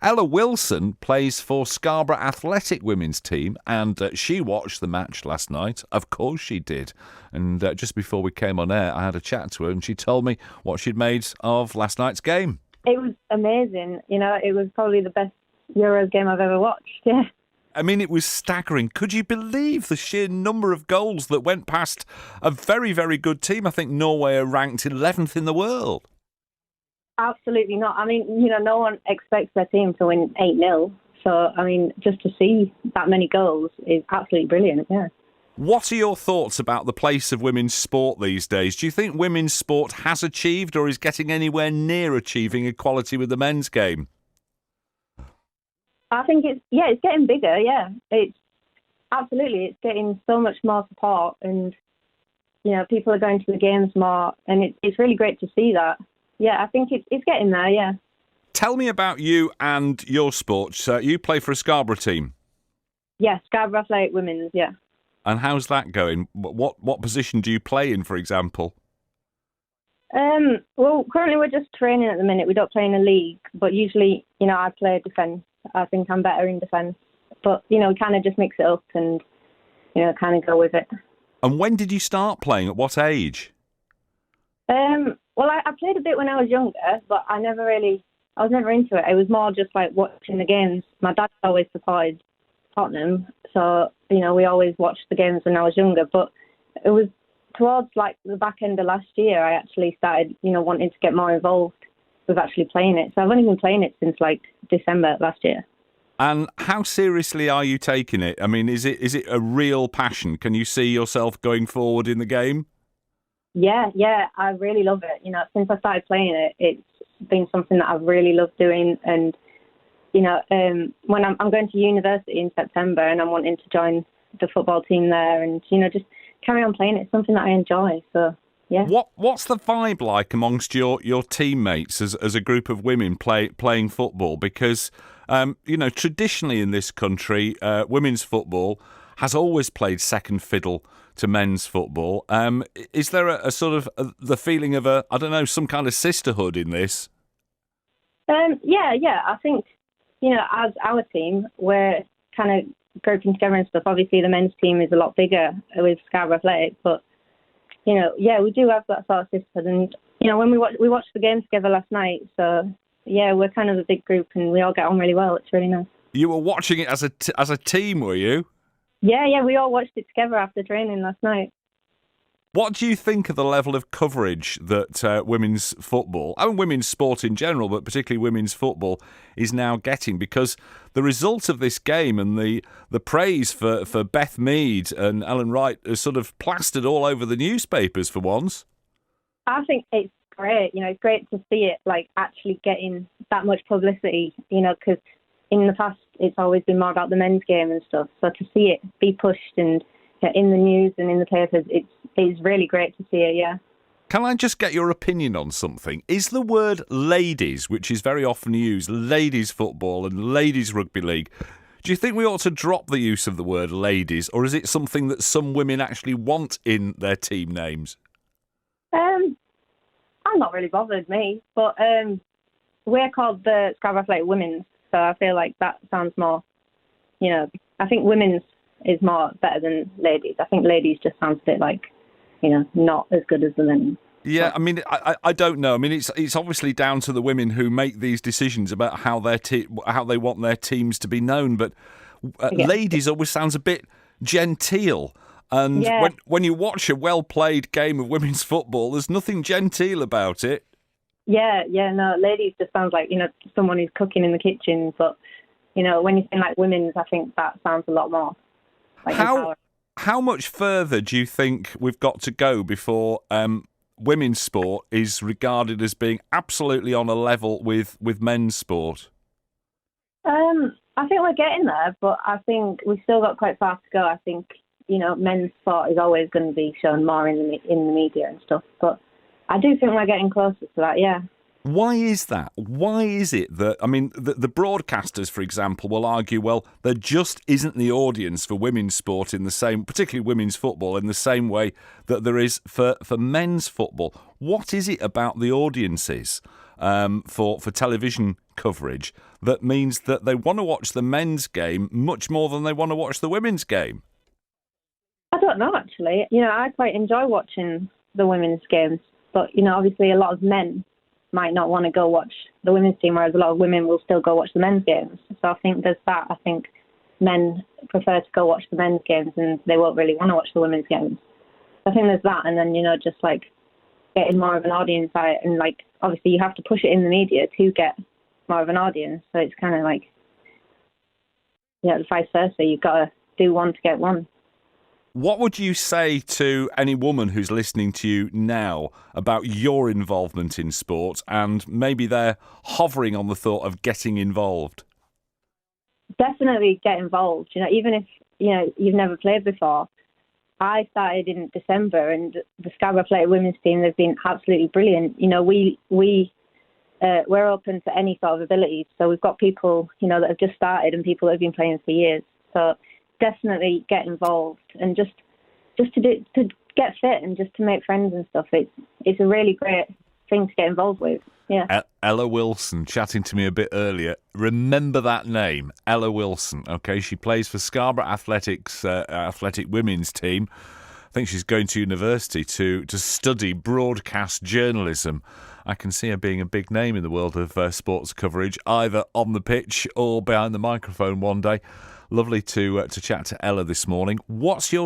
Ella Wilson plays for Scarborough Athletic Women's team, and she watched the match last night. Of course she did. And just before we came on air, I had a chat to her, and she told me what she'd made of last night's game. It was amazing. You know, it was probably the best Euros game I've ever watched. Yeah. I mean, it was staggering. Could you believe the sheer number of goals that went past a very, very good team? I think Norway are ranked 11th in the world. Absolutely not. I mean, you know, no one expects their team to win 8-0. So, I mean, just to see that many goals is absolutely brilliant, yeah. What are your thoughts about the place of women's sport these days? Do you think women's sport has achieved or is getting anywhere near achieving equality with the men's game? I think it's getting bigger, yeah. It's getting so much more support and, you know, people are going to the games more and it's really great to see that. Yeah, I think it's getting there, yeah. Tell me about you and your sports. You play for a Scarborough team? Yeah, Scarborough Athletic Women, yeah. And how's that going? What position do you play in, for example? Well, currently we're just training at the minute. We don't play in a league, but usually, you know, I play defence. I think I'm better in defence. But, you know, we kind of just mix it up and, you know, kind of go with it. And when did you start playing? At what age? Well, I played a bit when I was younger, but I was never into it. It was more just like watching the games. My dad always supported Tottenham, so, you know, we always watched the games when I was younger. But it was towards like the back end of last year, I actually started, you know, wanting to get more involved with actually playing it. So I've only been playing it since like December last year. And how seriously are you taking it? I mean, is it a real passion? Can you see yourself going forward in the game? Yeah, I really love it. You know, since I started playing it, it's been something that I've really loved doing. And, you know, when I'm going to university in September and I'm wanting to join the football team there and, you know, just carry on playing it. It's something that I enjoy. So, yeah. What's the vibe like amongst your teammates as a group of women playing football? Because, you know, traditionally in this country, women's football has always played second fiddle to men's football. Is there a sort of the feeling of some kind of sisterhood in this? Yeah. I think, you know, as our team, we're kind of grouping together and stuff. Obviously, the men's team is a lot bigger with Scarborough Athletic, but, you know, yeah, we do have that sort of sisterhood. And, you know, when we watched the game together last night, so, yeah, we're kind of a big group and we all get on really well. It's really nice. You were watching it as a team, were you? Yeah, we all watched it together after training last night. What do you think of the level of coverage that women's football, I mean women's sport in general, but particularly women's football, is now getting? Because the result of this game and the praise for Beth Mead and Ellen Wright is sort of plastered all over the newspapers for once. I think it's great. You know, it's great to see it like actually getting that much publicity, you know, because in the past, it's always been more about the men's game and stuff. So to see it be pushed and in the news and in the papers, it's really great to see it, yeah. Can I just get your opinion on something? Is the word ladies, which is very often used, ladies football and ladies rugby league, do you think we ought to drop the use of the word ladies, or is it something that some women actually want in their team names? I'm not really bothered, me. But we're called the Scarborough Athletic Women. So I feel like that sounds more, you know, I think women's is more better than ladies. I think ladies just sounds a bit like, you know, not as good as the men. Yeah, I mean, I don't know. I mean, it's obviously down to the women who make these decisions about how how they want their teams to be known. But ladies always sounds a bit genteel. And when you watch a well-played game of women's football, there's nothing genteel about it. Yeah, no, ladies just sounds like, you know, someone who's cooking in the kitchen. But, you know, when you say like women's, I think that sounds a lot more like empowering. How much further do you think we've got to go before women's sport is regarded as being absolutely on a level with men's sport? I think we're getting there, but I think we've still got quite far to go. I think, you know, men's sport is always going to be shown more in the media and stuff, but I do think we're getting closer to that, yeah. Why is that? Why is it that, I mean, the broadcasters, for example, will argue, well, there just isn't the audience for women's sport in the same, particularly women's football, in the same way that there is for men's football. What is it about the audiences for television coverage that means that they want to watch the men's game much more than they want to watch the women's game? I don't know, actually. I quite enjoy watching the women's games, but, obviously a lot of men might not want to go watch the women's team, whereas a lot of women will still go watch the men's games. So I think there's that. I think men prefer to go watch the men's games and they won't really want to watch the women's games. I think there's that, and then, just like getting more of an audience out, and like obviously you have to push it in the media to get more of an audience. So it's kind of like, vice versa. You've got to do one to get one. What would you say to any woman who's listening to you now about your involvement in sport, and maybe they're hovering on the thought of getting involved? Definitely get involved. Even if you've never played before. I started in December, and the Scarborough Athletic Women's team, they've been absolutely brilliant. We're open to any sort of abilities. So we've got people, that have just started and people that have been playing for years. So definitely get involved, and just to get fit and just to make friends and stuff. It's a really great thing to get involved with. Yeah. Ella Wilson chatting to me a bit earlier. Remember that name, Ella Wilson. Okay, she plays for Scarborough Athletic Women's team. I think she's going to university to study broadcast journalism. I can see her being a big name in the world of sports coverage, either on the pitch or behind the microphone one day. Lovely to chat to Ella this morning. What's your